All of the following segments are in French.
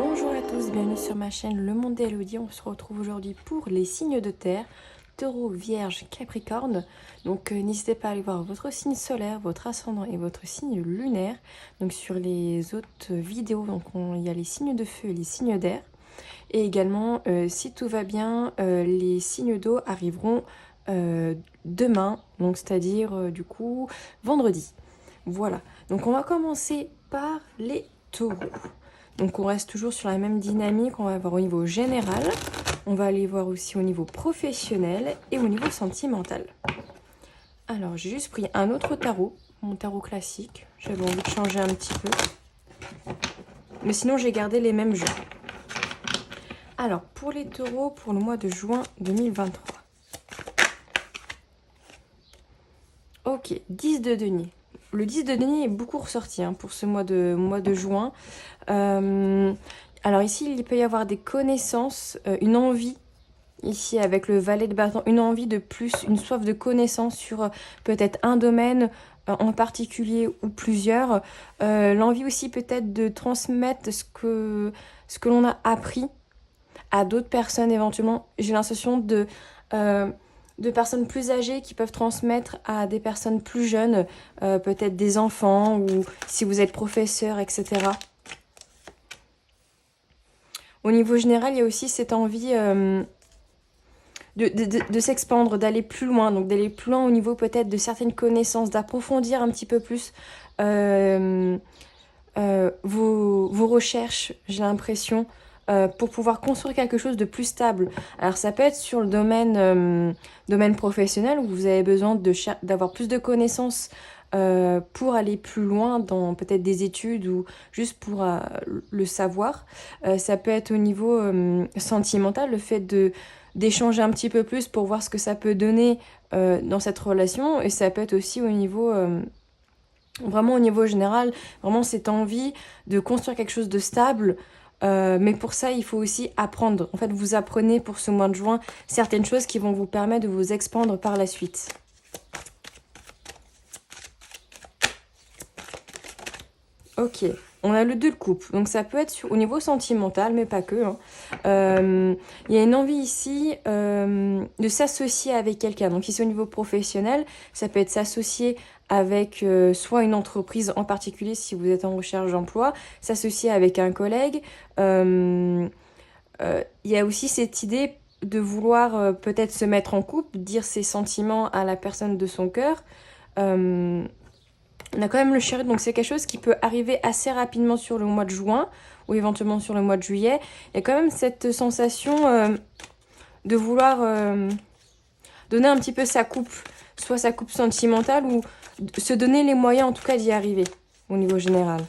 Bonjour à tous, bienvenue sur ma chaîne Le Monde d'Elodie. On se retrouve aujourd'hui pour les signes de terre, Taureau, Vierge, Capricorne. Donc n'hésitez pas à aller voir votre signe solaire, votre ascendant et votre signe lunaire. Donc sur les autres vidéos, il y a les signes de feu et les signes d'air. Et également, si tout va bien, les signes d'eau arriveront demain, donc c'est-à-dire du coup vendredi. Voilà, donc on va commencer par les taureaux. Donc on reste toujours sur la même dynamique, on va voir au niveau général, on va aller voir aussi au niveau professionnel et au niveau sentimental. Alors j'ai juste pris un autre tarot, mon tarot classique, j'avais envie de changer un petit peu. Mais sinon j'ai gardé les mêmes jeux. Alors pour les taureaux, pour le mois de juin 2023. Ok, 10 de denier. Le 10 de denier est beaucoup ressorti pour ce mois de juin. Alors ici, il peut y avoir des connaissances, une envie, ici avec le valet de bâton, une envie de plus, une soif de connaissance sur peut-être un domaine en particulier ou plusieurs. L'envie aussi peut-être de transmettre ce que l'on a appris à d'autres personnes éventuellement. J'ai l'impression de personnes plus âgées qui peuvent transmettre à des personnes plus jeunes, peut-être des enfants ou si vous êtes professeur, etc. Au niveau général, il y a aussi cette envie de s'expandre, d'aller plus loin, donc d'aller plus loin au niveau peut-être de certaines connaissances, d'approfondir un petit peu plus vos recherches, j'ai l'impression, pour pouvoir construire quelque chose de plus stable. Alors ça peut être sur le domaine professionnel où vous avez besoin d'avoir plus de connaissances pour aller plus loin dans peut-être des études ou juste pour le savoir. Ça peut être au niveau sentimental, le fait d'échanger un petit peu plus pour voir ce que ça peut donner dans cette relation, et ça peut être aussi au niveau vraiment au niveau général, vraiment cette envie de construire quelque chose de stable. Mais pour ça, il faut aussi apprendre. En fait, vous apprenez pour ce mois de juin certaines choses qui vont vous permettre de vous expandre par la suite. Ok, on a le 2 de coupe, donc ça peut être au niveau sentimental, mais pas que. Il y a une envie ici de s'associer avec quelqu'un. Donc ici au niveau professionnel, ça peut être s'associer avec soit une entreprise en particulier si vous êtes en recherche d'emploi, s'associer avec un collègue. Il y a aussi cette idée de vouloir peut-être se mettre en couple, dire ses sentiments à la personne de son cœur. On a quand même le chariot, donc c'est quelque chose qui peut arriver assez rapidement sur le mois de juin ou éventuellement sur le mois de juillet. Il y a quand même cette sensation de vouloir donner un petit peu sa coupe, soit sa coupe sentimentale ou se donner les moyens en tout cas d'y arriver au niveau général.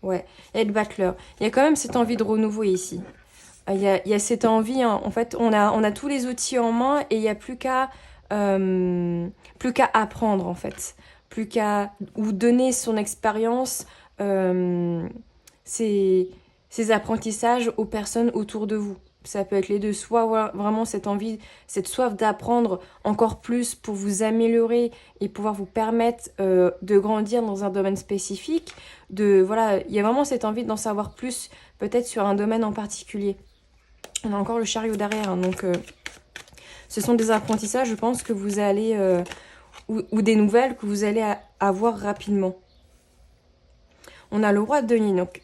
Ouais, et le battleur. Il y a quand même cette envie de renouveau ici. Il y a cette envie, en fait, on a tous les outils en main et il n'y a plus qu'à apprendre en fait, plus qu'à ou donner son expérience, ses apprentissages aux personnes autour de vous. Ça peut être les deux, soit vraiment cette envie, cette soif d'apprendre encore plus pour vous améliorer et pouvoir vous permettre de grandir dans un domaine spécifique. Voilà, il y a vraiment cette envie d'en savoir plus, peut-être sur un domaine en particulier. On a encore le chariot derrière, donc ce sont des apprentissages, je pense, que vous allez ou des nouvelles que vous allez avoir rapidement. On a le roi de denier, donc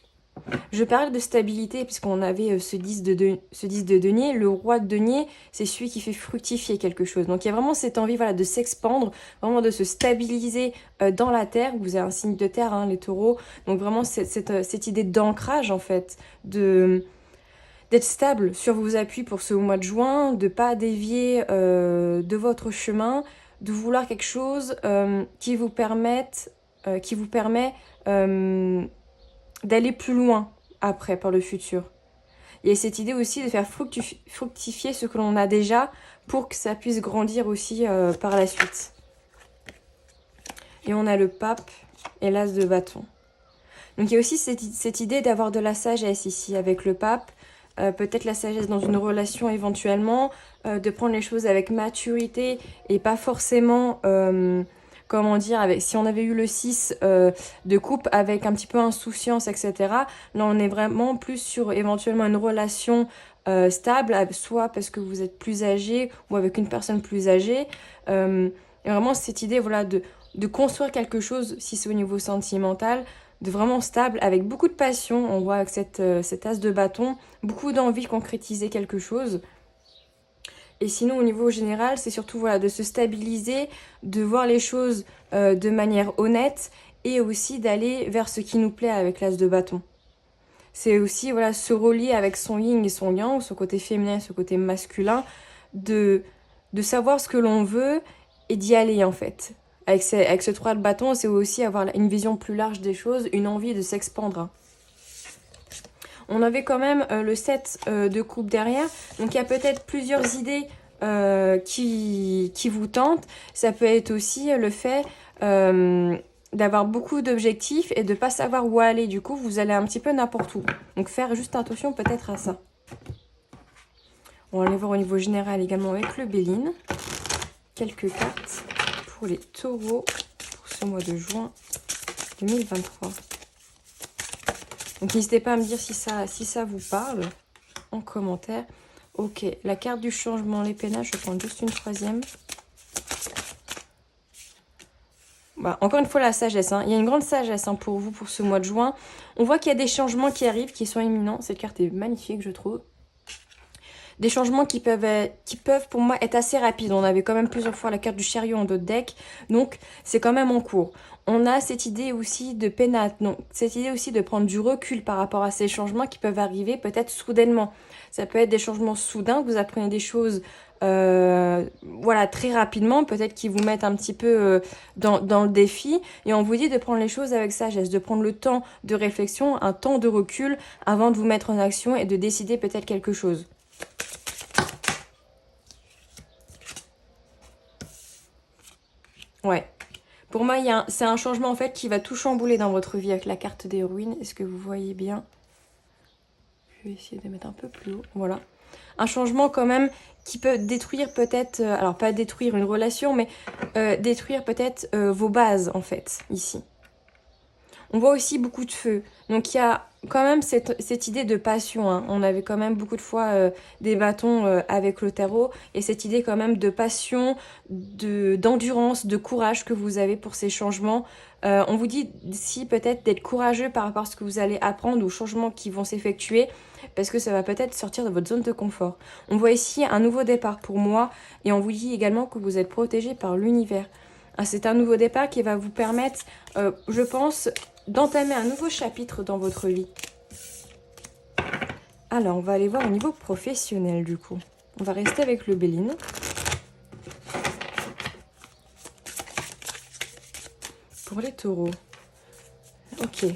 je parle de stabilité puisqu'on avait ce 10 de denier. Le roi de denier, c'est celui qui fait fructifier quelque chose. Donc il y a vraiment cette envie de s'expandre, vraiment de se stabiliser dans la terre. Vous avez un signe de terre, les taureaux. Donc vraiment cette idée d'ancrage en fait, d'être stable sur vos appuis pour ce mois de juin, de ne pas dévier de votre chemin, de vouloir quelque chose qui vous permet d'aller plus loin après, par le futur. Il y a cette idée aussi de faire fructifier ce que l'on a déjà pour que ça puisse grandir aussi par la suite. Et on a le pape et l'as de bâton. Donc il y a aussi cette idée d'avoir de la sagesse ici avec le pape. Peut-être la sagesse dans une relation éventuellement, de prendre les choses avec maturité et pas forcément comment dire, si on avait eu le 6 de coupe avec un petit peu insouciance, etc., là on est vraiment plus sur éventuellement une relation stable, soit parce que vous êtes plus âgé ou avec une personne plus âgée. Et vraiment cette idée voilà, de construire quelque chose, si c'est au niveau sentimental, de vraiment stable, avec beaucoup de passion. On voit avec cet as de bâton, beaucoup d'envie de concrétiser quelque chose. Et sinon, au niveau général, c'est surtout voilà, de se stabiliser, de voir les choses de manière honnête et aussi d'aller vers ce qui nous plaît avec l'as de bâton. C'est aussi voilà, se relier avec son yin et son yang, son côté féminin et son côté masculin, de savoir ce que l'on veut et d'y aller en fait. Avec ce 3 de bâton, c'est aussi avoir une vision plus large des choses, une envie de s'expandre. On avait quand même le 7 de coupe derrière, donc il y a peut-être plusieurs idées qui vous tentent. Ça peut être aussi le fait d'avoir beaucoup d'objectifs et de ne pas savoir où aller. Du coup, vous allez un petit peu n'importe où. Donc faire juste attention peut-être à ça. On va aller voir au niveau général également avec le Béline. Quelques cartes pour les taureaux pour ce mois de juin 2023. Donc n'hésitez pas à me dire si ça vous parle en commentaire. Ok, la carte du changement, les pénages, je vais prendre juste une troisième. Bah, encore une fois la sagesse, hein. Il y a une grande sagesse pour vous pour ce mois de juin. On voit qu'il y a des changements qui arrivent, qui sont imminents. Cette carte est magnifique je trouve. Des changements qui peuvent pour moi être assez rapides. On avait quand même plusieurs fois la carte du chariot en d'autres decks, donc c'est quand même en cours. On a cette idée aussi de pénate, donc cette idée aussi de prendre du recul par rapport à ces changements qui peuvent arriver peut-être soudainement. Ça peut être des changements soudains, vous apprenez des choses voilà, très rapidement, peut-être qui vous mettent un petit peu dans le défi, et on vous dit de prendre les choses avec sagesse, de prendre le temps de réflexion, un temps de recul avant de vous mettre en action et de décider peut-être quelque chose. Ouais. Pour moi, c'est un changement en fait qui va tout chambouler dans votre vie avec la carte des ruines. Est-ce que vous voyez bien? Je vais essayer de mettre un peu plus haut. Voilà. Un changement quand même qui peut détruire peut-être, alors pas détruire une relation, mais détruire peut-être vos bases en fait, ici. On voit aussi beaucoup de feu. Donc il y a quand même cette idée de passion. Hein. On avait quand même beaucoup de fois des bâtons avec le tarot. Et cette idée quand même de passion, d'endurance, de courage que vous avez pour ces changements. On vous dit ici peut-être d'être courageux par rapport à ce que vous allez apprendre aux changements qui vont s'effectuer. Parce que ça va peut-être sortir de votre zone de confort. On voit ici un nouveau départ pour moi. Et on vous dit également que vous êtes protégé par l'univers. C'est un nouveau départ qui va vous permettre, je pense, d'entamer un nouveau chapitre dans votre vie. Alors, on va aller voir au niveau professionnel, du coup. On va rester avec le Béline. Pour les taureaux. Ok.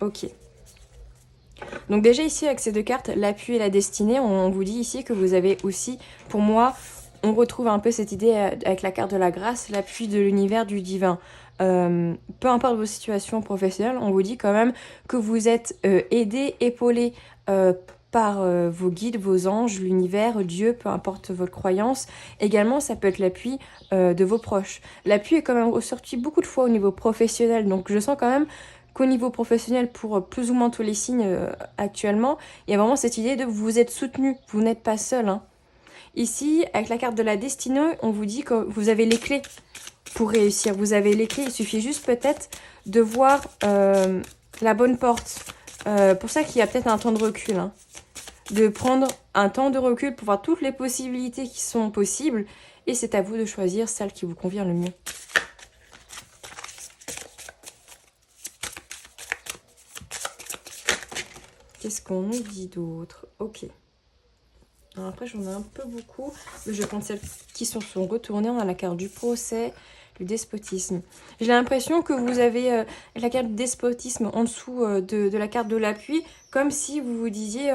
Ok. Donc déjà ici, avec ces deux cartes, l'appui et la destinée, on vous dit ici que vous avez aussi, pour moi, on retrouve un peu cette idée avec la carte de la grâce, l'appui de l'univers, du divin. Peu importe vos situations professionnelles, on vous dit quand même que vous êtes aidé, épaulé par vos guides, vos anges, l'univers, Dieu, peu importe votre croyance. Également, ça peut être l'appui de vos proches. L'appui est quand même ressorti beaucoup de fois au niveau professionnel, donc je sens quand même qu'au niveau professionnel, pour plus ou moins tous les signes actuellement, il y a vraiment cette idée de vous êtes soutenu, vous n'êtes pas seul. Hein. Ici, avec la carte de la destinée, on vous dit que vous avez les clés pour réussir. Vous avez les clés, il suffit juste peut-être de voir la bonne porte. Pour ça qu'il y a peut-être un temps de recul. Hein. De prendre un temps de recul pour voir toutes les possibilités qui sont possibles. Et c'est à vous de choisir celle qui vous convient le mieux. Qu'est-ce qu'on nous dit d'autre? Ok. Alors après, j'en ai un peu beaucoup. Mais je compte celles qui sont retournées. On a la carte du procès, du despotisme. J'ai l'impression que vous avez la carte du despotisme en dessous de la carte de l'appui. Comme si vous vous disiez...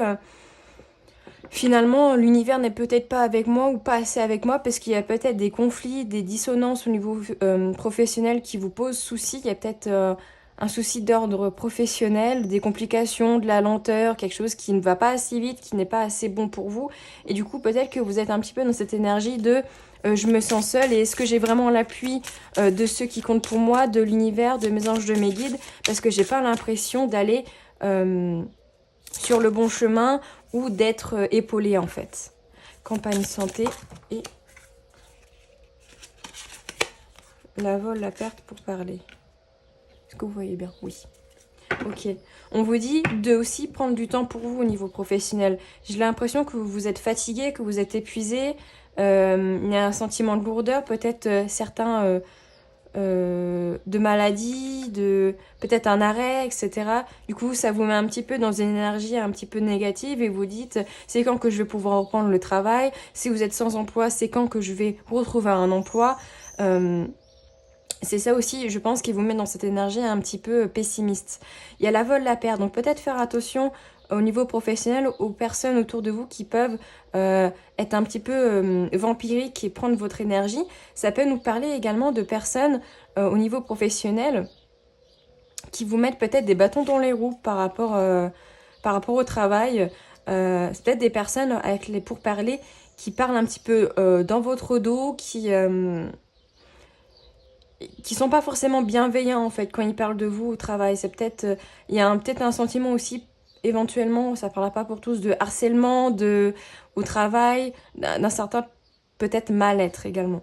finalement, l'univers n'est peut-être pas avec moi ou pas assez avec moi parce qu'il y a peut-être des conflits, des dissonances au niveau professionnel qui vous posent souci. Il y a peut-être un souci d'ordre professionnel, des complications, de la lenteur, quelque chose qui ne va pas assez vite, qui n'est pas assez bon pour vous. Et du coup, peut-être que vous êtes un petit peu dans cette énergie de je me sens seule et est-ce que j'ai vraiment l'appui de ceux qui comptent pour moi, de l'univers, de mes anges, de mes guides, parce que j'ai pas l'impression d'aller sur le bon chemin ou d'être épaulée en fait. Campagne santé et la vol, la perte pour parler. Est-ce que vous voyez bien? Oui. Ok. On vous dit de aussi prendre du temps pour vous au niveau professionnel. J'ai l'impression que vous êtes fatigué, que vous êtes épuisé. Il y a un sentiment de lourdeur, peut-être certains de maladie, de peut-être un arrêt, etc. Du coup, ça vous met un petit peu dans une énergie un petit peu négative et vous dites c'est quand que je vais pouvoir reprendre le travail. Si vous êtes sans emploi, c'est quand que je vais retrouver un emploi. C'est ça aussi, je pense, qui vous met dans cette énergie un petit peu pessimiste. Il y a la vol, la perte, donc peut-être faire attention au niveau professionnel aux personnes autour de vous qui peuvent être un petit peu vampiriques et prendre votre énergie. Ça peut nous parler également de personnes au niveau professionnel qui vous mettent peut-être des bâtons dans les roues par rapport au travail. C'est peut-être des personnes avec les pourparlers qui parlent un petit peu dans votre dos, qui sont pas forcément bienveillants en fait quand ils parlent de vous au travail. C'est peut-être il y a peut-être un sentiment aussi éventuellement, ça parlera pas pour tous, de harcèlement au travail, d'un certain peut-être mal-être également.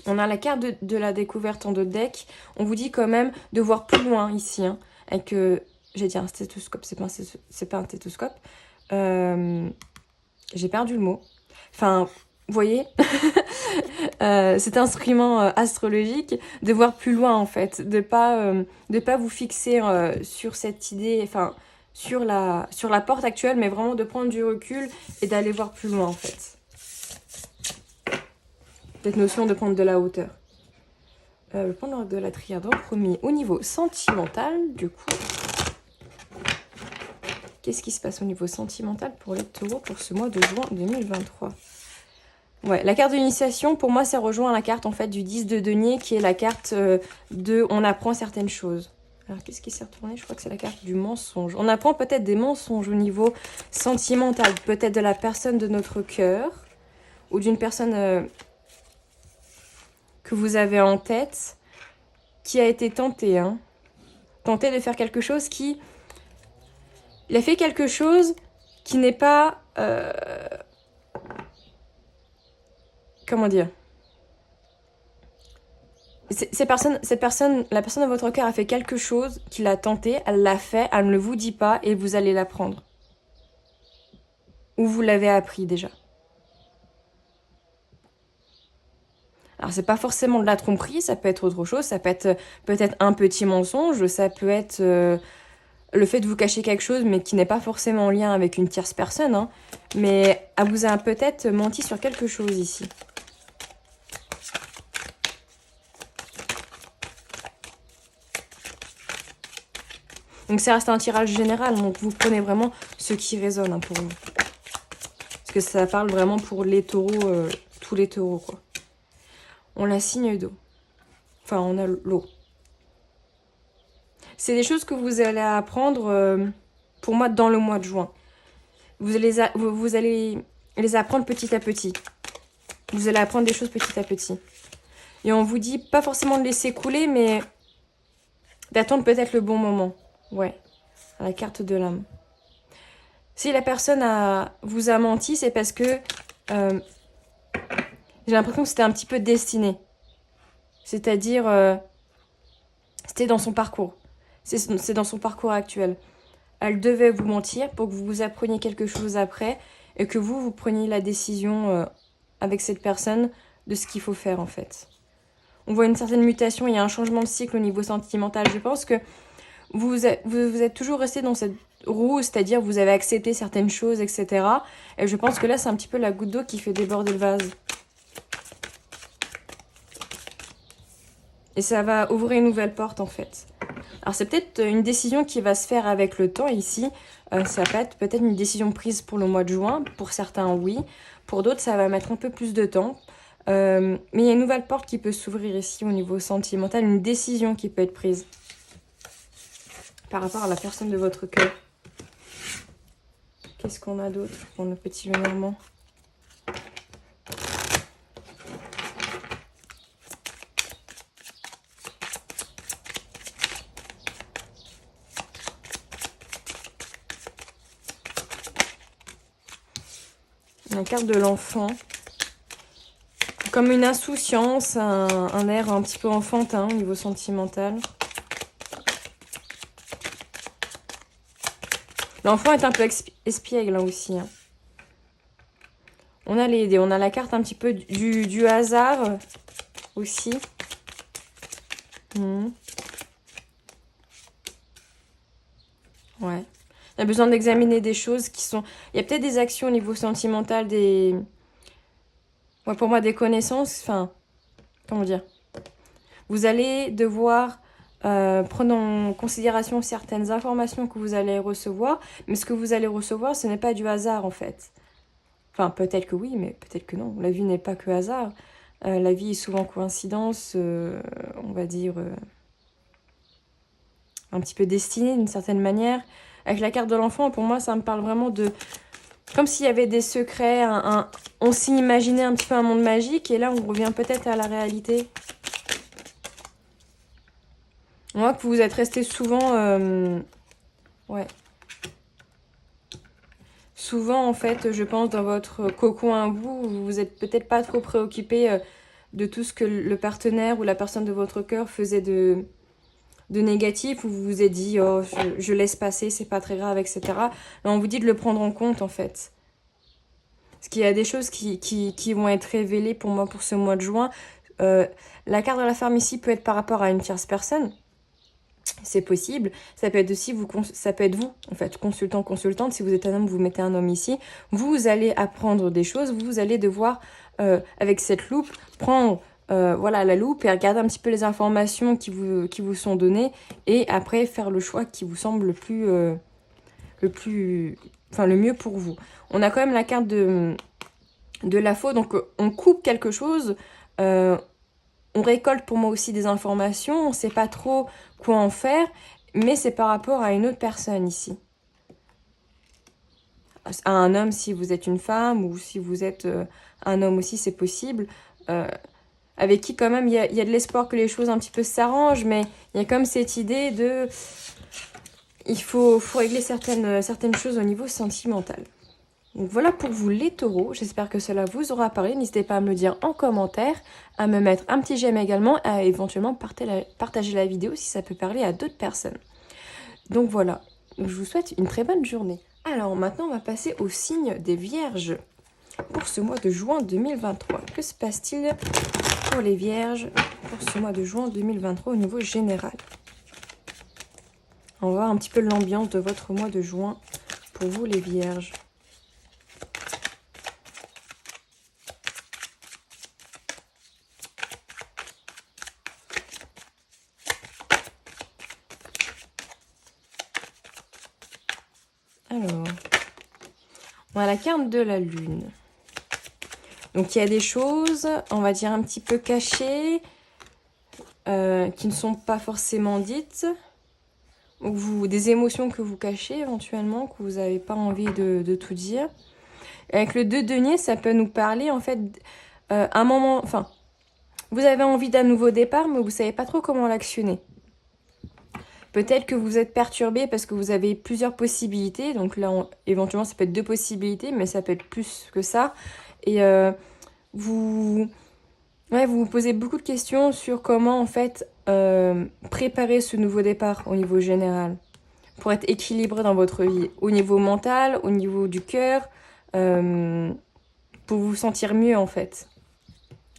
On a la carte de la découverte en 2 decks. On vous dit quand même de voir plus loin ici, hein, avec j'ai dit un stéthoscope, c'est pas un stéthoscope. J'ai perdu le mot. Enfin, vous voyez, cet instrument astrologique, de voir plus loin en fait, de pas vous fixer sur cette idée, enfin sur la porte actuelle, mais vraiment de prendre du recul et d'aller voir plus loin en fait. Cette notion de prendre de la hauteur. Le point de la triade en premier au niveau sentimental, du coup. Qu'est-ce qui se passe au niveau sentimental pour les taureaux pour ce mois de juin 2023 ? Ouais, la carte de l'initiation, pour moi, ça rejoint la carte en fait du 10 de denier, qui est la carte de on apprend certaines choses. Alors, qu'est-ce qui s'est retourné? Je crois que c'est la carte du mensonge. On apprend peut-être des mensonges au niveau sentimental, peut-être de la personne de notre cœur, ou d'une personne que vous avez en tête, qui a été tentée, hein. Tentée de faire quelque chose qui... Il a fait quelque chose qui n'est pas... Comment dire? La personne de votre cœur a fait quelque chose qui l'a tenté, elle l'a fait, elle ne le vous dit pas et vous allez l'apprendre. Ou vous l'avez appris déjà. Alors c'est pas forcément de la tromperie, ça peut être autre chose, ça peut être peut-être un petit mensonge, ça peut être le fait de vous cacher quelque chose mais qui n'est pas forcément en lien avec une tierce personne, hein, mais elle vous a peut-être menti sur quelque chose ici. Donc ça reste un tirage général, donc vous prenez vraiment ce qui résonne, hein, pour vous. Parce que ça parle vraiment pour les taureaux, tous les taureaux, quoi. On la signe d'eau. Enfin, on a l'eau. C'est des choses que vous allez apprendre, pour moi, dans le mois de juin. Vous allez les apprendre petit à petit. Vous allez apprendre des choses petit à petit. Et on vous dit, pas forcément de laisser couler, mais d'attendre peut-être le bon moment. Ouais, la carte de l'âme. Si la personne vous a menti, c'est parce que j'ai l'impression que c'était un petit peu destiné. C'est-à-dire, c'était dans son parcours. C'est dans son parcours actuel. Elle devait vous mentir pour que vous appreniez quelque chose après et que vous preniez la décision avec cette personne de ce qu'il faut faire en fait. On voit une certaine mutation, il y a un changement de cycle au niveau sentimental. Je pense que vous êtes toujours resté dans cette roue, c'est-à-dire vous avez accepté certaines choses, etc. Et je pense que là, c'est un petit peu la goutte d'eau qui fait déborder le vase. Et ça va ouvrir une nouvelle porte, en fait. Alors, c'est peut-être une décision qui va se faire avec le temps, ici. Ça peut être peut-être une décision prise pour le mois de juin. Pour certains, oui. Pour d'autres, ça va mettre un peu plus de temps. Mais il y a une nouvelle porte qui peut s'ouvrir ici au niveau sentimental. Une décision qui peut être prise. par rapport à la personne de votre cœur. Qu'est-ce qu'on a d'autre pour nos petits Lenormands? La carte de l'enfant. Comme une insouciance, un air un petit peu enfantin au niveau sentimental. L'enfant est un peu espiègle là aussi. Hein. On a les dés. On a la carte un petit peu du hasard aussi. Ouais. Il y a besoin d'examiner des choses qui sont... Il y a peut-être des actions au niveau sentimental, des... Ouais, pour moi, des connaissances. Enfin, comment dire? Vous allez devoir prendre en considération certaines informations que vous allez recevoir. Mais ce que vous allez recevoir, ce n'est pas du hasard, en fait. Enfin, peut-être que oui, mais peut-être que non. La vie n'est pas que hasard. La vie est souvent coïncidence, on va dire... un petit peu destinée d'une certaine manière. Avec la carte de l'enfant, pour moi, ça me parle vraiment de... Comme s'il y avait des secrets, on s'imaginait un petit peu un monde magique, et là, on revient peut-être à la réalité. On voit que vous êtes resté souvent... Ouais. Souvent, en fait, je pense, dans votre cocon à vous, vous êtes peut-être pas trop préoccupé de tout ce que le partenaire ou la personne de votre cœur faisait de négatif, où vous vous êtes dit oh je laisse passer, c'est pas très grave, etc. Là on vous dit de le prendre en compte en fait. Parce qu'il y a des choses qui vont être révélées pour moi pour ce mois de juin. La carte de la femme ici peut être par rapport à une tierce personne. C'est possible. Ça peut être aussi ça peut être vous, en fait, consultant, consultante. Si vous êtes un homme, vous mettez un homme ici. Vous allez apprendre des choses. Vous allez devoir, avec cette loupe, prendre voilà, la loupe et regarder un petit peu les informations qui vous sont données. Et après, faire le choix qui vous semble le mieux pour vous. On a quand même la carte de la faux. Donc, on coupe quelque chose. On récolte pour moi aussi des informations, on ne sait pas trop quoi en faire, mais c'est par rapport à une autre personne ici. À un homme si vous êtes une femme, ou si vous êtes un homme aussi, c'est possible. Avec qui quand même il y a de l'espoir que les choses un petit peu s'arrangent, mais il y a comme cette idée de... Il faut régler certaines choses au niveau sentimental. Donc voilà pour vous les taureaux, j'espère que cela vous aura parlé, n'hésitez pas à me le dire en commentaire, à me mettre un petit j'aime également, à éventuellement partager la vidéo si ça peut parler à d'autres personnes. Donc voilà, je vous souhaite une très bonne journée. Alors maintenant on va passer au signe des vierges pour ce mois de juin 2023. Que se passe-t-il pour les vierges pour ce mois de juin 2023 au niveau général? On va voir un petit peu l'ambiance de votre mois de juin pour vous les vierges. Alors, on a la carte de la lune. Donc, il y a des choses, on va dire, un petit peu cachées, qui ne sont pas forcément dites. Ou des émotions que vous cachez éventuellement, que vous n'avez pas envie de tout dire. Avec le 2 denier, ça peut nous parler, en fait, un moment... Enfin, vous avez envie d'un nouveau départ, mais vous ne savez pas trop comment l'actionner. Peut-être que vous êtes perturbé parce que vous avez plusieurs possibilités. Donc là, éventuellement, ça peut être 2 possibilités, mais ça peut être plus que ça. Et vous vous posez beaucoup de questions sur comment, en fait, préparer ce nouveau départ au niveau général. Pour être équilibré dans votre vie. Au niveau mental, au niveau du cœur, pour vous sentir mieux, en fait.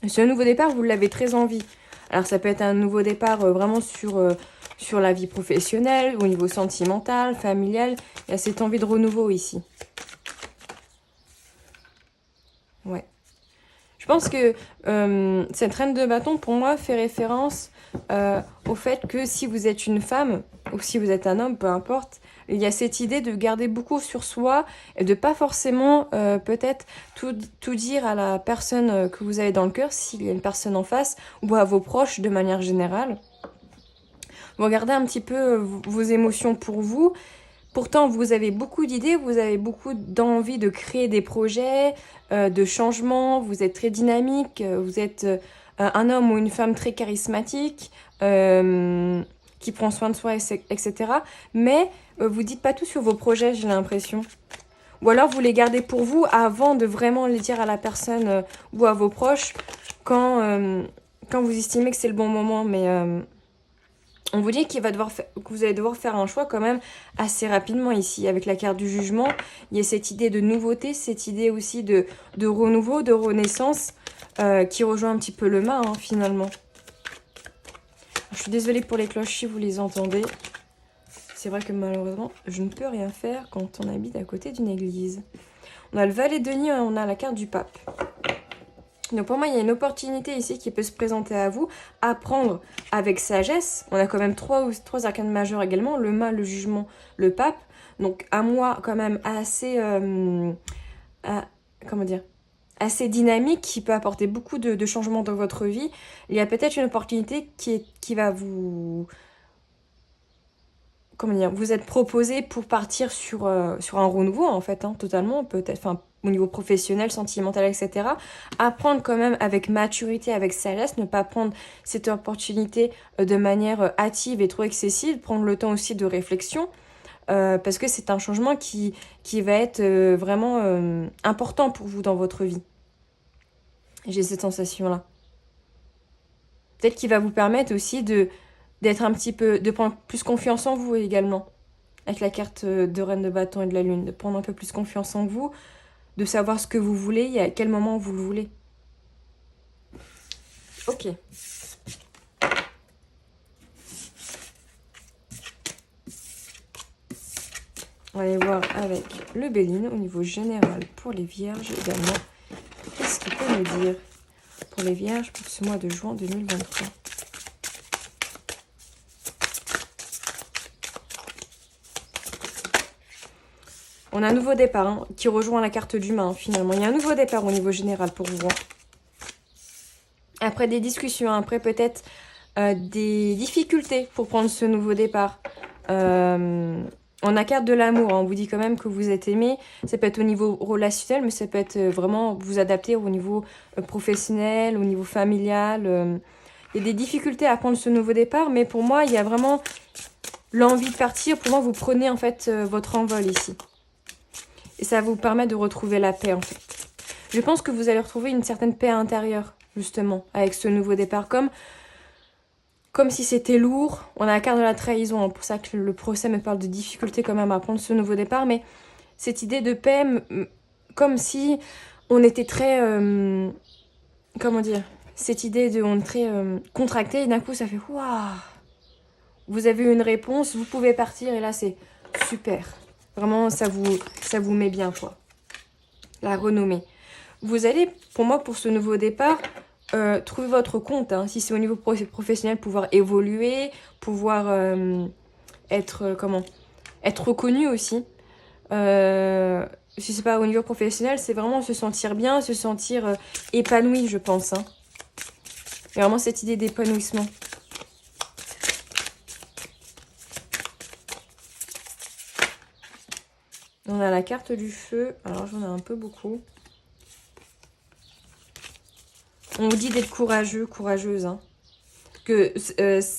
Ce nouveau départ, vous l'avez très envie. Alors, ça peut être un nouveau départ vraiment sur la vie professionnelle, au niveau sentimental, familial. Il y a cette envie de renouveau ici. Ouais. Je pense que cette reine de bâton, pour moi, fait référence au fait que si vous êtes une femme, ou si vous êtes un homme, peu importe, il y a cette idée de garder beaucoup sur soi et de pas forcément peut-être tout dire à la personne que vous avez dans le cœur, s'il y a une personne en face, ou à vos proches de manière générale. Vous regardez un petit peu vos émotions pour vous. Pourtant, vous avez beaucoup d'idées, vous avez beaucoup d'envie de créer des projets, de changements, vous êtes très dynamique, vous êtes un homme ou une femme très charismatique, qui prend soin de soi, etc. Mais vous dites pas tout sur vos projets, j'ai l'impression. Ou alors vous les gardez pour vous avant de vraiment les dire à la personne ou à vos proches quand vous estimez que c'est le bon moment. Mais on vous dit que vous allez devoir faire un choix quand même assez rapidement ici. Avec la carte du jugement, il y a cette idée de nouveauté, cette idée aussi de renouveau, de renaissance qui rejoint un petit peu le mât finalement. Je suis désolée pour les cloches si vous les entendez. C'est vrai que malheureusement, je ne peux rien faire quand on habite à côté d'une église. On a le valet de denier, on a la carte du pape. Donc pour moi, il y a une opportunité ici qui peut se présenter à vous, à prendre avec sagesse. On a quand même trois arcanes majeures également, le mât, le jugement, le pape. Donc à moi, quand même assez... assez dynamique, qui peut apporter beaucoup de changements dans votre vie. Il y a peut-être une opportunité qui va vous... vous êtes proposé pour partir sur un renouveau, en fait, totalement, peut-être, au niveau professionnel, sentimental, etc. Apprendre quand même avec maturité, avec sagesse, ne pas prendre cette opportunité de manière hâtive et trop excessive, prendre le temps aussi de réflexion, parce que c'est un changement qui va être vraiment important pour vous dans votre vie. J'ai cette sensation-là. Peut-être qu'il va vous permettre aussi d'être un petit peu, de prendre plus confiance en vous également. Avec la carte de Reine de bâton et de la Lune, de prendre un peu plus confiance en vous, de savoir ce que vous voulez et à quel moment vous le voulez. Ok. On va aller voir avec le Béline au niveau général pour les Vierges également. Qu'est-ce qu'il peut nous dire pour les Vierges pour ce mois de juin 2023 ? On a un nouveau départ qui rejoint la carte d'humain finalement. Il y a un nouveau départ au niveau général pour vous. Après des discussions, après peut-être des difficultés pour prendre ce nouveau départ. On a carte de l'amour, on vous dit quand même que vous êtes aimé. Ça peut être au niveau relationnel, mais ça peut être vraiment vous adapter au niveau professionnel, au niveau familial. Il y a des difficultés à prendre ce nouveau départ, mais pour moi, il y a vraiment l'envie de partir. Pour moi, vous prenez en fait votre envol ici. Et ça vous permet de retrouver la paix en fait. Je pense que vous allez retrouver une certaine paix intérieure, justement, avec ce nouveau départ. Comme si c'était lourd. On a la carte de la trahison, pour ça que le procès me parle de difficulté quand même à prendre ce nouveau départ. Mais cette idée de paix, comme si on était très... cette idée de... On est très contracté et d'un coup ça fait... Waouh. Vous avez une réponse, vous pouvez partir et là c'est super. Vraiment, ça vous met bien, quoi. La renommée. Vous allez, pour moi, pour ce nouveau départ, trouver votre compte. Si c'est au niveau professionnel, pouvoir évoluer, pouvoir être reconnu aussi. Si c'est pas au niveau professionnel, c'est vraiment se sentir bien, se sentir épanoui, je pense. Il y a vraiment cette idée d'épanouissement. On a la carte du feu. Alors, j'en ai un peu beaucoup. On vous dit d'être courageux, courageuse. Que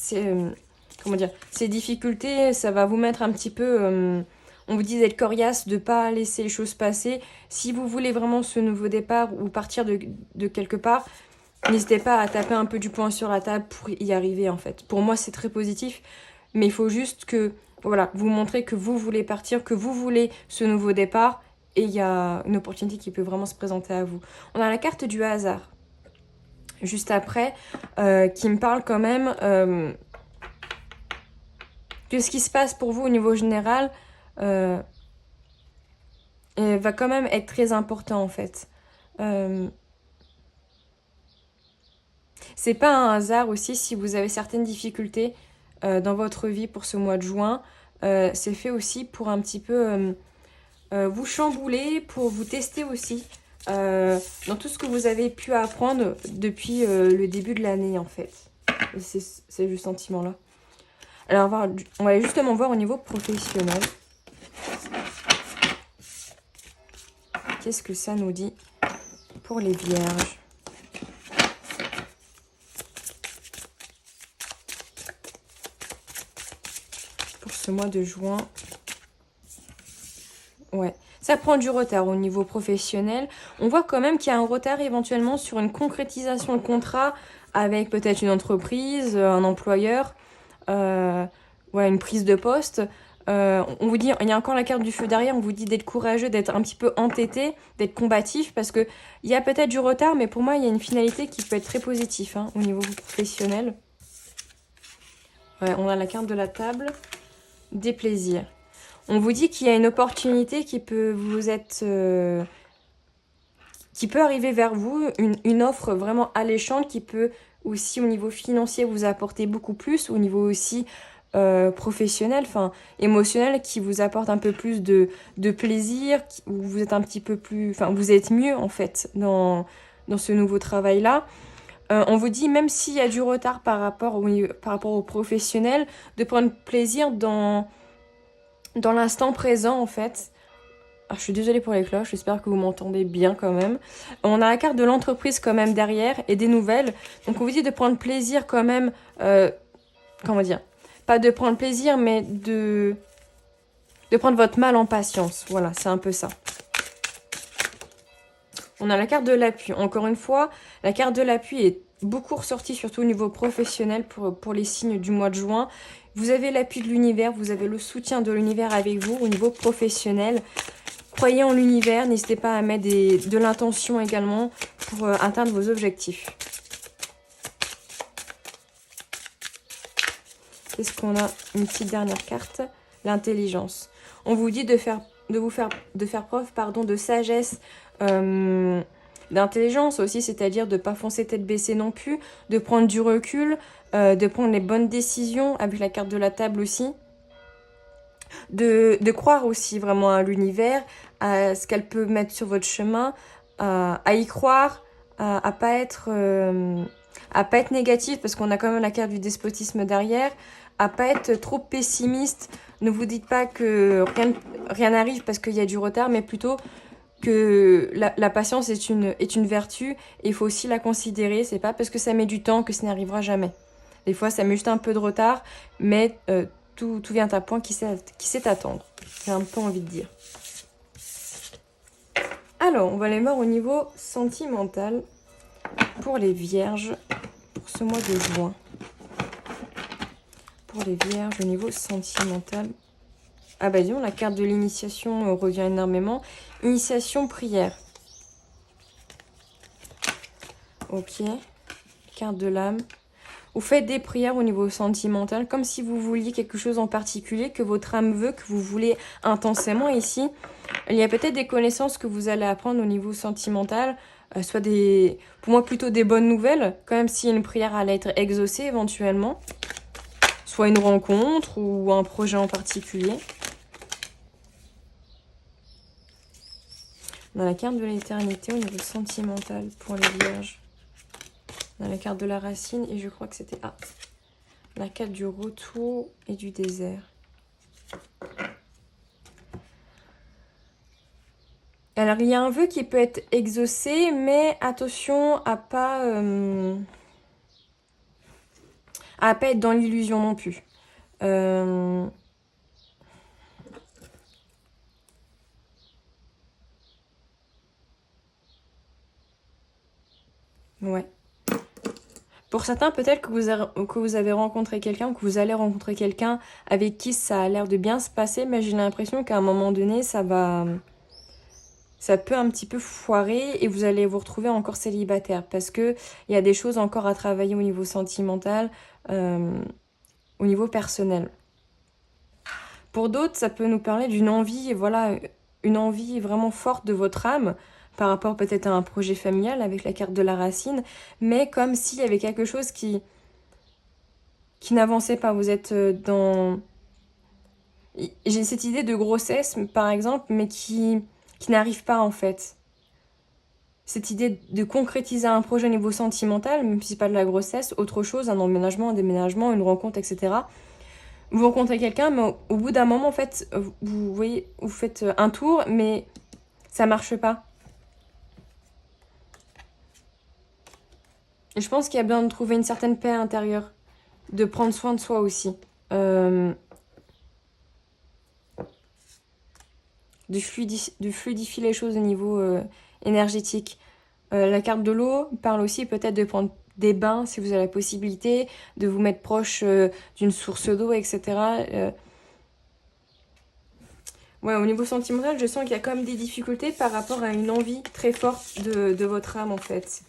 ces difficultés, ça va vous mettre un petit peu... on vous dit d'être coriace, de ne pas laisser les choses passer. Si vous voulez vraiment ce nouveau départ ou partir de quelque part, n'hésitez pas à taper un peu du poing sur la table pour y arriver, en fait. Pour moi, c'est très positif. Mais il faut juste que... Voilà, vous montrez que vous voulez partir, que vous voulez ce nouveau départ. Et il y a une opportunité qui peut vraiment se présenter à vous. On a la carte du hasard. Juste après, qui me parle quand même que ce qui se passe pour vous au niveau général va quand même être très important en fait. C'est pas un hasard aussi si vous avez certaines difficultés dans votre vie pour ce mois de juin. C'est fait aussi pour un petit peu vous chambouler, pour vous tester aussi dans tout ce que vous avez pu apprendre depuis le début de l'année en fait. C'est le sentiment là. Alors, on va justement voir au niveau professionnel. Qu'est-ce que ça nous dit pour les vierges? Pour ce mois de juin. Ouais, ça prend du retard au niveau professionnel. On voit quand même qu'il y a un retard éventuellement sur une concrétisation de contrat avec peut-être une entreprise, un employeur, ouais, une prise de poste. On vous dit, il y a encore la carte du feu derrière, on vous dit d'être courageux, d'être un petit peu entêté, d'être combatif, parce que il y a peut-être du retard, mais pour moi, il y a une finalité qui peut être très positive au niveau professionnel. Ouais, on a la carte de la table, des plaisirs. On vous dit qu'il y a une opportunité qui peut vous être... qui peut arriver vers vous, une offre vraiment alléchante qui peut aussi au niveau financier vous apporter beaucoup plus, au niveau aussi professionnel, enfin émotionnel, qui vous apporte un peu plus de plaisir, où vous êtes un petit peu plus... Enfin, vous êtes mieux en fait dans ce nouveau travail-là. On vous dit, même s'il y a du retard par rapport au professionnel, de prendre plaisir dans l'instant présent en fait. Alors, je suis désolée pour les cloches, j'espère que vous m'entendez bien quand même. On a la carte de l'entreprise quand même derrière et des nouvelles. Donc on vous dit de prendre plaisir quand même, comment dire, pas de prendre plaisir mais de prendre votre mal en patience. Voilà, c'est un peu ça. On a la carte de l'appui. Encore une fois, la carte de l'appui est beaucoup ressortie, surtout au niveau professionnel pour les signes du mois de juin. Vous avez l'appui de l'univers, vous avez le soutien de l'univers avec vous au niveau professionnel. Croyez en l'univers, n'hésitez pas à mettre de l'intention également pour atteindre vos objectifs. Qu'est-ce qu'on a? Une petite dernière carte, l'intelligence. On vous dit de faire preuve de sagesse, d'intelligence aussi, c'est-à-dire de ne pas foncer tête baissée non plus, de prendre du recul, de prendre les bonnes décisions avec la carte de la table aussi. De croire aussi vraiment à l'univers, à ce qu'elle peut mettre sur votre chemin, à y croire, à pas être négatif parce qu'on a quand même la carte du despotisme derrière, à pas être trop pessimiste. Ne vous dites pas que rien n'arrive parce qu'il y a du retard, mais plutôt que la patience est une vertu et il faut aussi la considérer. C'est pas parce que ça met du temps que ça n'arrivera jamais. Des fois, ça met juste un peu de retard, mais tout vient à point qui sait attendre. J'ai un peu envie de dire. Alors, on va aller voir au niveau sentimental pour les vierges pour ce mois de juin. Pour les vierges au niveau sentimental. Ah bah disons, la carte de l'initiation revient énormément. Initiation, prière. Ok. Carte de l'âme. Vous faites des prières au niveau sentimental, comme si vous vouliez quelque chose en particulier, que votre âme veut, que vous voulez intensément ici. Il y a peut-être des connaissances que vous allez apprendre au niveau sentimental, soit pour moi plutôt des bonnes nouvelles, quand même si une prière allait être exaucée éventuellement. Soit une rencontre ou un projet en particulier. On a la carte de l'éternité au niveau sentimental pour les vierges. On a la carte de la racine et je crois que c'était la carte du retour et du désert. Alors il y a un vœu qui peut être exaucé, mais attention à pas être dans l'illusion non plus. Ouais. Pour certains, peut-être que vous avez rencontré quelqu'un ou que vous allez rencontrer quelqu'un avec qui ça a l'air de bien se passer, mais j'ai l'impression qu'à un moment donné, ça peut un petit peu foirer et vous allez vous retrouver encore célibataire parce qu'il y a des choses encore à travailler au niveau sentimental, au niveau personnel. Pour d'autres, ça peut nous parler d'une envie, voilà, une envie vraiment forte de votre âme, par rapport peut-être à un projet familial avec la carte de la racine, mais comme s'il y avait quelque chose qui n'avançait pas. Vous êtes dans... J'ai cette idée de grossesse, par exemple, mais qui n'arrive pas en fait. Cette idée de concrétiser un projet au niveau sentimental, même si c'est pas de la grossesse, autre chose, un emménagement, un déménagement, une rencontre, etc. vous rencontrez quelqu'un, mais au bout d'un moment, en fait, vous voyez, vous faites un tour, mais ça marche pas. Et je pense qu'il y a besoin de trouver une certaine paix intérieure, de prendre soin de soi aussi. De fluidifier les choses au niveau énergétique. La carte de l'eau parle aussi peut-être de prendre des bains si vous avez la possibilité, de vous mettre proche d'une source d'eau, etc. Ouais, au niveau sentimental, je sens qu'il y a quand même des difficultés par rapport à une envie très forte de votre âme en fait.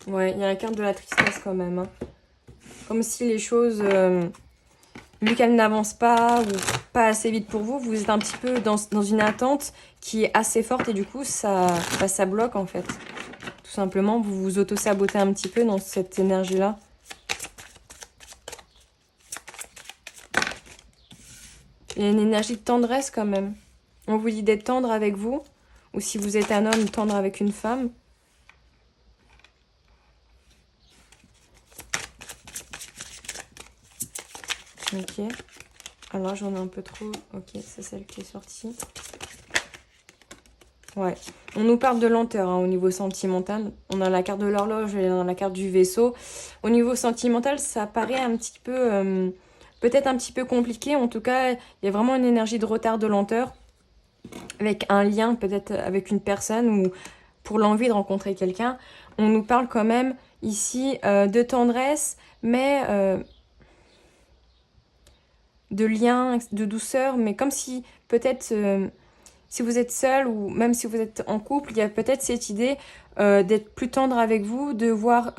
Ouais, il y a la carte de la tristesse quand même. Hein. Comme si les choses, vu qu'elles n'avancent pas ou pas assez vite pour vous, vous êtes un petit peu dans une attente qui est assez forte et du coup, ça bloque en fait. Tout simplement, vous vous auto-sabotez un petit peu dans cette énergie-là. Il y a une énergie de tendresse quand même. On vous dit d'être tendre avec vous, ou si vous êtes un homme, tendre avec une femme. Ok. Alors j'en ai un peu trop. Ok, c'est celle qui est sortie. Ouais. On nous parle de lenteur hein, au niveau sentimental. On a la carte de l'horloge et on a la carte du vaisseau. Au niveau sentimental, ça paraît un petit peu... peut-être un petit peu compliqué. En tout cas, il y a vraiment une énergie de retard, de lenteur. Avec un lien peut-être avec une personne ou pour l'envie de rencontrer quelqu'un. On nous parle quand même ici de tendresse, mais... de lien, de douceur, mais comme si peut-être si vous êtes seul ou même si vous êtes en couple, il y a peut-être cette idée d'être plus tendre avec vous, de voir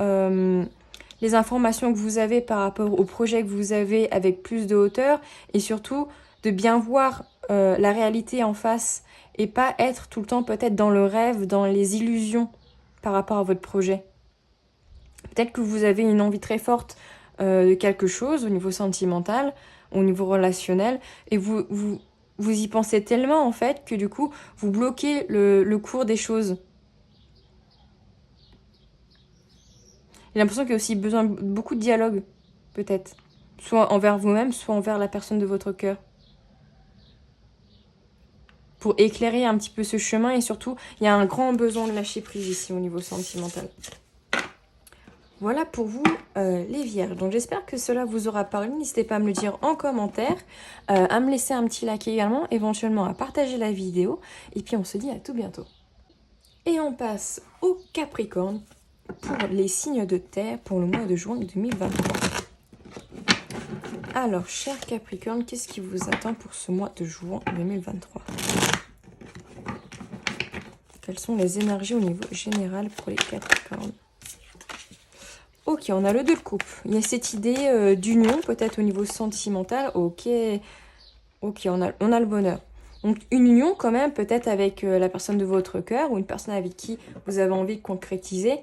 les informations que vous avez par rapport au projet que vous avez avec plus de hauteur et surtout de bien voir la réalité en face et pas être tout le temps peut-être dans le rêve, dans les illusions par rapport à votre projet. Peut-être que vous avez une envie très forte de quelque chose au niveau sentimental, au niveau relationnel, et vous y pensez tellement en fait que du coup vous bloquez le cours des choses. J'ai l'impression qu'il y a aussi besoin de beaucoup de dialogue, peut-être. Soit envers vous-même, soit envers la personne de votre cœur. Pour éclairer un petit peu ce chemin et surtout, il y a un grand besoin de lâcher prise ici au niveau sentimental. Voilà pour vous les vierges. Donc j'espère que cela vous aura parlé. N'hésitez pas à me le dire en commentaire, à me laisser un petit like également, éventuellement à partager la vidéo. Et puis on se dit à tout bientôt. Et on passe au Capricorne pour les signes de terre pour le mois de juin 2023. Alors, cher Capricorne, qu'est-ce qui vous attend pour ce mois de juin 2023 ? Quelles sont les énergies au niveau général pour les Capricornes ? Ok, on a le 2 de coupe. Il y a cette idée d'union, peut-être au niveau sentimental. Ok, on a le bonheur. Donc une union quand même, peut-être avec la personne de votre cœur ou une personne avec qui vous avez envie de concrétiser,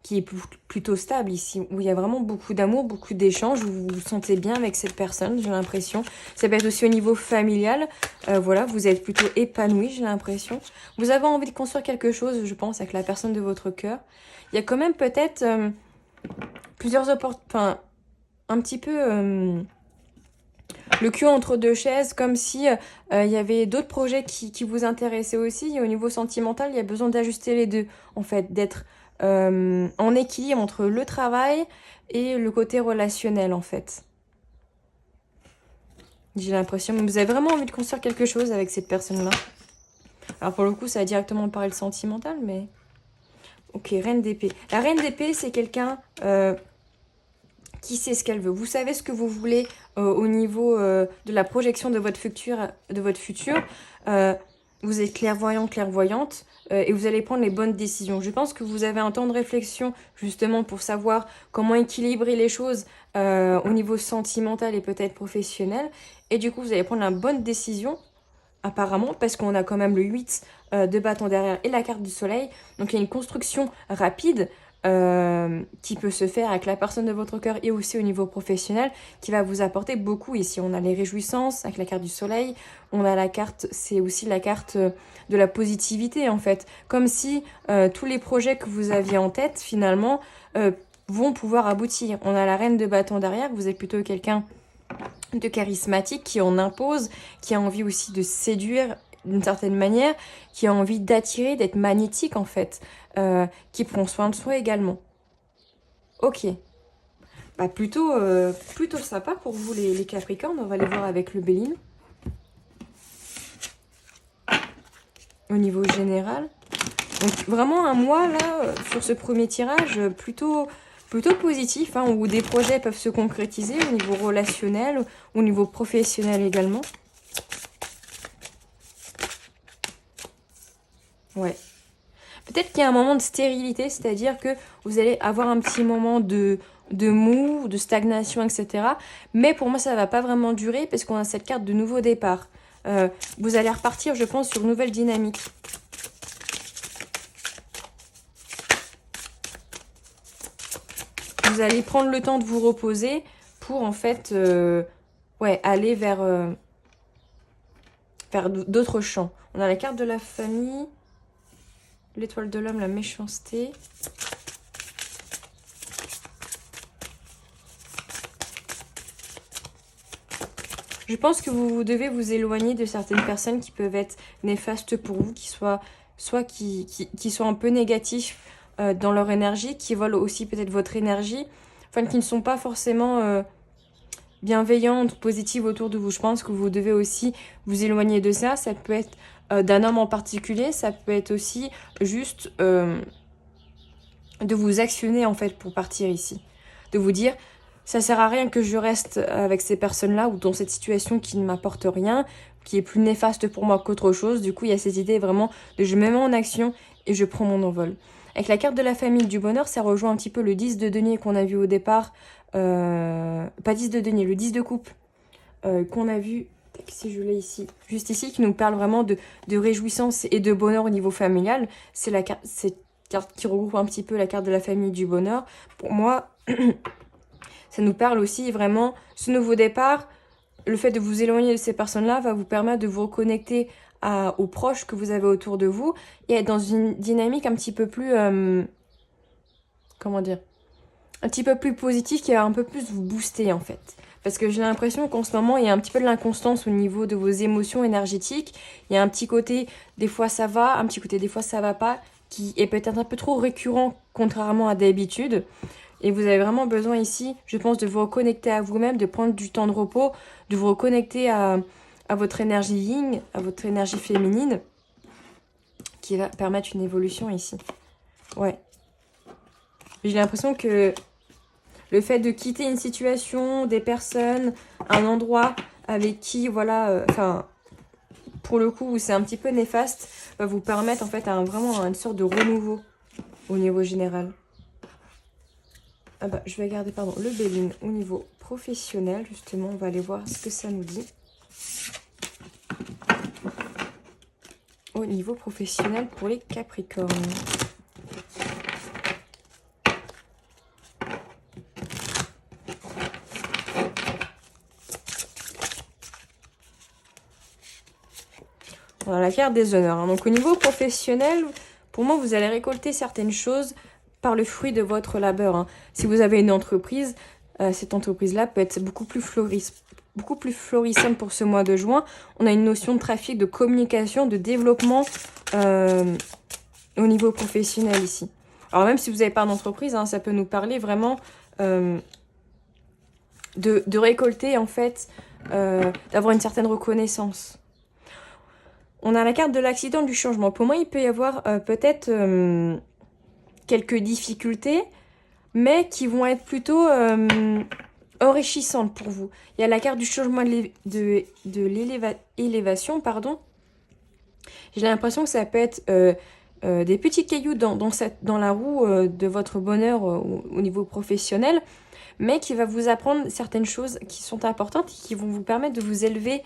qui est plutôt stable ici, où il y a vraiment beaucoup d'amour, beaucoup d'échanges, où vous vous sentez bien avec cette personne, j'ai l'impression. Ça peut être aussi au niveau familial, voilà, vous êtes plutôt épanoui, j'ai l'impression. Vous avez envie de construire quelque chose, je pense, avec la personne de votre cœur. Il y a quand même peut-être plusieurs opportunités, enfin, un petit peu le cul entre deux chaises, comme si il y avait d'autres projets qui vous intéressaient aussi. Et au niveau sentimental, il y a besoin d'ajuster les deux, en fait, d'être en équilibre entre le travail et le côté relationnel, en fait. J'ai l'impression que vous avez vraiment envie de construire quelque chose avec cette personne-là. Alors pour le coup, ça va directement parler le sentimental, mais... Ok, reine d'épée. La reine d'épée, c'est quelqu'un qui sait ce qu'elle veut. Vous savez ce que vous voulez au niveau de la projection de votre futur. Vous êtes clairvoyant, clairvoyante, et vous allez prendre les bonnes décisions. Je pense que vous avez un temps de réflexion, justement, pour savoir comment équilibrer les choses au niveau sentimental et peut-être professionnel. Et du coup, vous allez prendre la bonne décision, apparemment, parce qu'on a quand même le 8 de bâton derrière et la carte du soleil. Donc, il y a une construction rapide qui peut se faire avec la personne de votre cœur et aussi au niveau professionnel, qui va vous apporter beaucoup. Ici, on a les réjouissances avec la carte du soleil. On a la carte, c'est aussi la carte de la positivité, en fait. Comme si tous les projets que vous aviez en tête, finalement, vont pouvoir aboutir. On a la reine de bâton derrière, vous êtes plutôt quelqu'un de charismatique, qui en impose, qui a envie aussi de séduire d'une certaine manière, qui a envie d'attirer, d'être magnétique en fait, qui prend soin de soi également. Ok. Bah plutôt sympa pour vous les Capricornes, on va les voir avec le Béline. Au niveau général. Donc vraiment un mois là, sur ce premier tirage, plutôt positif, hein, où des projets peuvent se concrétiser au niveau relationnel, au niveau professionnel également. Ouais. Peut-être qu'il y a un moment de stérilité, c'est-à-dire que vous allez avoir un petit moment de mou, de stagnation, etc. Mais pour moi, ça ne va pas vraiment durer parce qu'on a cette carte de nouveau départ. Vous allez repartir, je pense, sur une nouvelle dynamique. Vous allez prendre le temps de vous reposer pour, en fait, aller vers d'autres champs. On a la carte de la famille, l'étoile de l'homme, la méchanceté. Je pense que vous devez vous éloigner de certaines personnes qui peuvent être néfastes pour vous, qui soient un peu négatifs dans leur énergie, qui volent aussi peut-être votre énergie, enfin qui ne sont pas forcément bienveillantes, positives autour de vous. Je pense que vous devez aussi vous éloigner de ça. Ça peut être d'un homme en particulier, ça peut être aussi juste de vous actionner en fait pour partir ici. De vous dire, ça sert à rien que je reste avec ces personnes-là ou dans cette situation qui ne m'apporte rien, qui est plus néfaste pour moi qu'autre chose. Du coup, il y a cette idée vraiment de je me mets en action et je prends mon envol. Avec la carte de la famille du bonheur, ça rejoint un petit peu le 10 de denier qu'on a vu au départ. Pas 10 de denier, le 10 de coupe qu'on a vu, si je l'ai ici, juste ici, qui nous parle vraiment de réjouissance et de bonheur au niveau familial. C'est cette carte qui regroupe un petit peu la carte de la famille du bonheur. Pour moi... Ça nous parle aussi vraiment, ce nouveau départ, le fait de vous éloigner de ces personnes-là va vous permettre de vous reconnecter aux proches que vous avez autour de vous et être dans une dynamique un petit peu plus, un petit peu plus positive qui va un peu plus vous booster en fait. Parce que j'ai l'impression qu'en ce moment, il y a un petit peu de l'inconstance au niveau de vos émotions énergétiques. Il y a un petit côté, des fois ça va, un petit côté, des fois ça va pas, qui est peut-être un peu trop récurrent contrairement à d'habitude. Et vous avez vraiment besoin ici, je pense, de vous reconnecter à vous-même, de prendre du temps de repos, de vous reconnecter à votre énergie yin, à votre énergie féminine, qui va permettre une évolution ici. Ouais. J'ai l'impression que le fait de quitter une situation, des personnes, un endroit avec qui, voilà, pour le coup, c'est un petit peu néfaste, va vous permettre en fait vraiment une sorte de renouveau au niveau général. Ah bah, je vais garder le Béline au niveau professionnel, justement, on va aller voir ce que ça nous dit. Au niveau professionnel pour les Capricornes. On a la carte des honneurs. Donc au niveau professionnel, pour moi, vous allez récolter certaines choses par le fruit de votre labeur. Si vous avez une entreprise, cette entreprise-là peut être beaucoup plus florissante pour ce mois de juin. On a une notion de trafic, de communication, de développement au niveau professionnel ici. Alors même si vous n'avez pas d'entreprise, ça peut nous parler vraiment de récolter en fait, d'avoir une certaine reconnaissance. On a la carte de l'accident du changement. Pour moi, il peut y avoir peut-être quelques difficultés, mais qui vont être plutôt enrichissantes pour vous. Il y a la carte du changement de l'élévation, pardon. J'ai l'impression que ça peut être des petits cailloux dans la roue de votre bonheur au niveau professionnel, mais qui va vous apprendre certaines choses qui sont importantes et qui vont vous permettre de vous élever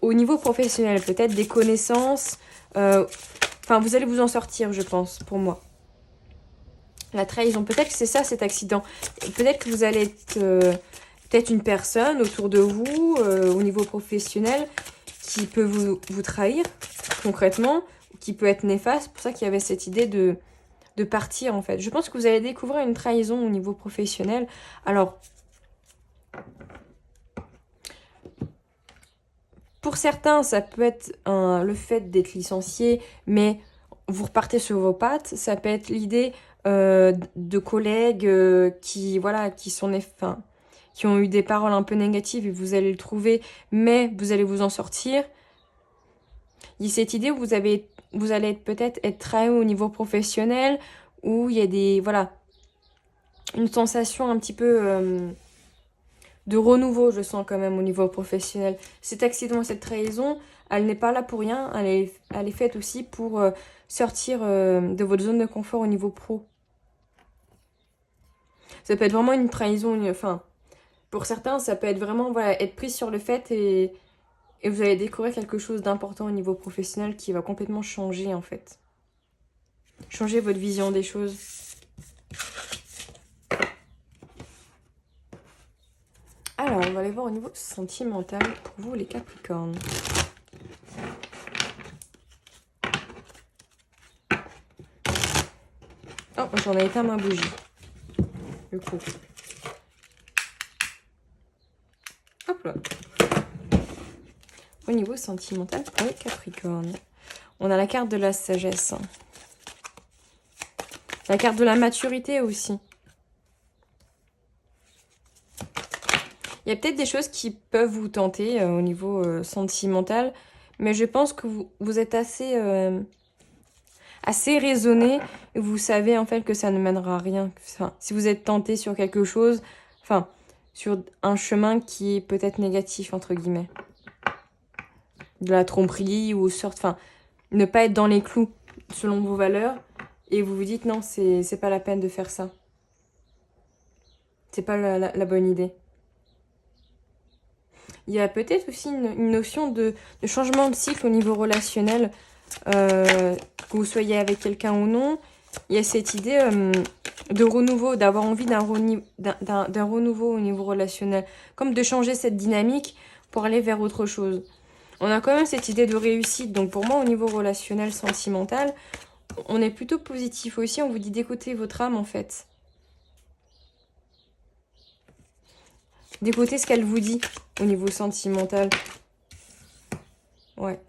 au niveau professionnel. Peut-être des connaissances. Vous allez vous en sortir, je pense, pour moi. La trahison, peut-être que c'est ça cet accident. Peut-être que vous allez être peut-être une personne autour de vous, au niveau professionnel, qui peut vous trahir concrètement, qui peut être néfaste. C'est pour ça qu'il y avait cette idée de de partir en fait. Je pense que vous allez découvrir une trahison au niveau professionnel. Alors, pour certains, ça peut être le fait d'être licencié, mais vous repartez sur vos pattes. Ça peut être l'idée de collègues qui, voilà, qui ont eu des paroles un peu négatives et vous allez le trouver, mais vous allez vous en sortir. Il y a cette idée où vous allez peut-être être trahi au niveau professionnel, où il y a des, voilà, une sensation un petit peu de renouveau, je sens quand même au niveau professionnel. Cet accident, cette trahison, elle n'est pas là pour rien, elle est faite aussi pour sortir de votre zone de confort au niveau pro. Ça peut être vraiment une trahison, enfin, pour certains, ça peut être vraiment, voilà, être pris sur le fait et vous allez découvrir quelque chose d'important au niveau professionnel qui va complètement changer, en fait. Changer votre vision des choses. Alors, on va aller voir au niveau sentimental pour vous, les Capricornes. Oh, j'en ai éteint ma bougie. Du coup. Hop là. Au niveau sentimental pour les Capricornes, on a la carte de la sagesse. La carte de la maturité aussi. Il y a peut-être des choses qui peuvent vous tenter au niveau sentimental, mais je pense que vous êtes assez raisonné et vous savez en fait que ça ne mènera à rien. Enfin, si vous êtes tenté sur quelque chose, enfin, sur un chemin qui est peut-être négatif, entre guillemets. De la tromperie ou sorte, enfin, ne pas être dans les clous selon vos valeurs et vous vous dites non, c'est pas la peine de faire ça. C'est pas la bonne idée. Il y a peut-être aussi une notion de changement de cycle au niveau relationnel, que vous soyez avec quelqu'un ou non. Il y a cette idée de renouveau, d'avoir envie d'un renouveau au niveau relationnel, comme de changer cette dynamique pour aller vers autre chose. On a quand même cette idée de réussite, donc pour moi au niveau relationnel, sentimental, on est plutôt positif aussi, on vous dit d'écouter votre âme en fait. D'écouter ce qu'elle vous dit au niveau sentimental. Ouais.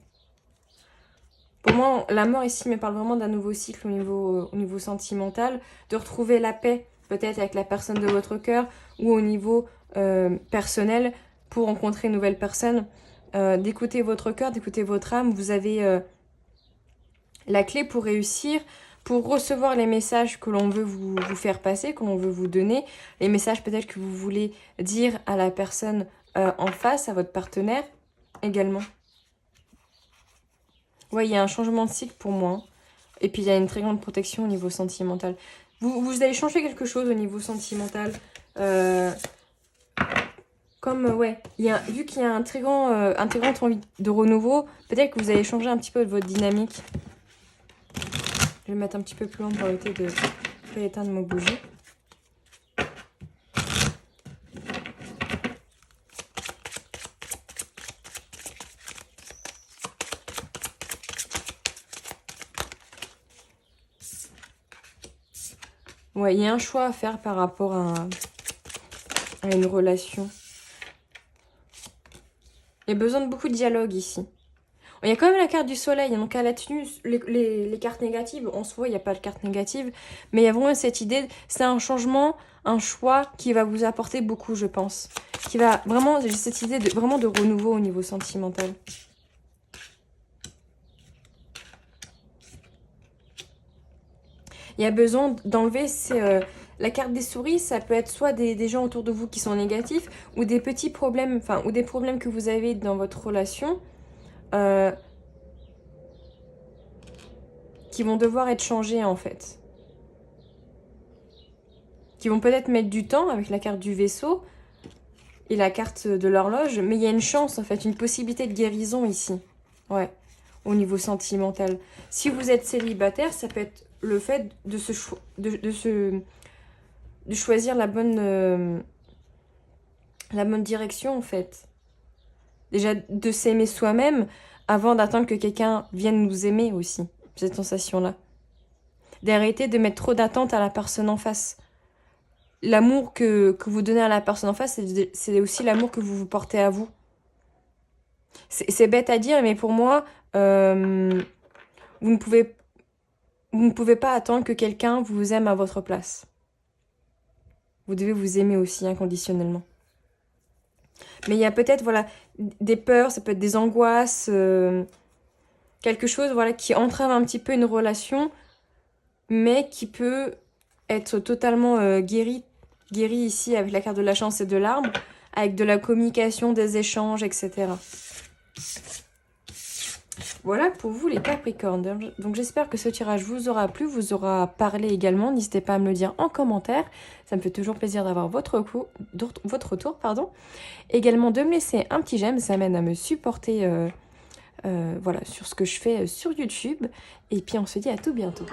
Pour moi, la mort ici me parle vraiment d'un nouveau cycle au niveau sentimental, de retrouver la paix peut-être avec la personne de votre cœur ou au niveau personnel pour rencontrer une nouvelle personne. D'écouter votre cœur, d'écouter votre âme. Vous avez la clé pour réussir, pour recevoir les messages que l'on veut vous faire passer, que l'on veut vous donner, les messages peut-être que vous voulez dire à la personne en face, à votre partenaire également. Ouais, il y a un changement de cycle pour moi. Et puis il y a une très grande protection au niveau sentimental. Vous allez changer quelque chose au niveau sentimental. Comme, ouais, vu qu'il y a un très grand envie de renouveau, peut-être que vous allez changer un petit peu votre dynamique. Je vais mettre un petit peu plus loin pour éviter de éteindre mon bougie. Ouais, il y a un choix à faire par rapport à une relation. Il y a besoin de beaucoup de dialogue ici. Il y a quand même la carte du soleil, donc à la tenue, les cartes négatives, en soi, il n'y a pas de carte négative, mais il y a vraiment cette idée, c'est un changement, un choix qui va vous apporter beaucoup, je pense. Qui va vraiment, j'ai cette idée vraiment de renouveau au niveau sentimental. Il y a besoin d'enlever la carte des souris, ça peut être soit des gens autour de vous qui sont négatifs, ou des petits problèmes, enfin, ou des problèmes que vous avez dans votre relation, qui vont devoir être changés en fait. Qui vont peut-être mettre du temps avec la carte du vaisseau et la carte de l'horloge, mais il y a une chance en fait, une possibilité de guérison ici. Ouais, au niveau sentimental. Si vous êtes célibataire, ça peut être le fait de choisir la bonne direction en fait. Déjà de s'aimer soi-même avant d'attendre que quelqu'un vienne nous aimer aussi. Cette sensation-là. d'arrêter de mettre trop d'attentes à la personne en face. L'amour que vous donnez à la personne en face, c'est aussi l'amour que vous vous portez à vous. C'est bête à dire, mais pour moi, vous ne pouvez pas attendre que quelqu'un vous aime à votre place. Vous devez vous aimer aussi inconditionnellement. Mais il y a peut-être voilà, des peurs, ça peut être des angoisses, quelque chose voilà, qui entrave un petit peu une relation, mais qui peut être totalement guéri ici avec la carte de la chance et de l'arbre, avec de la communication, des échanges, etc. Voilà pour vous les Capricornes. Donc j'espère que ce tirage vous aura plu, vous aura parlé également. N'hésitez pas à me le dire en commentaire. Ça me fait toujours plaisir d'avoir votre retour. Également de me laisser un petit j'aime, ça m'aide à me supporter voilà, sur ce que je fais sur YouTube. Et puis on se dit à tout bientôt.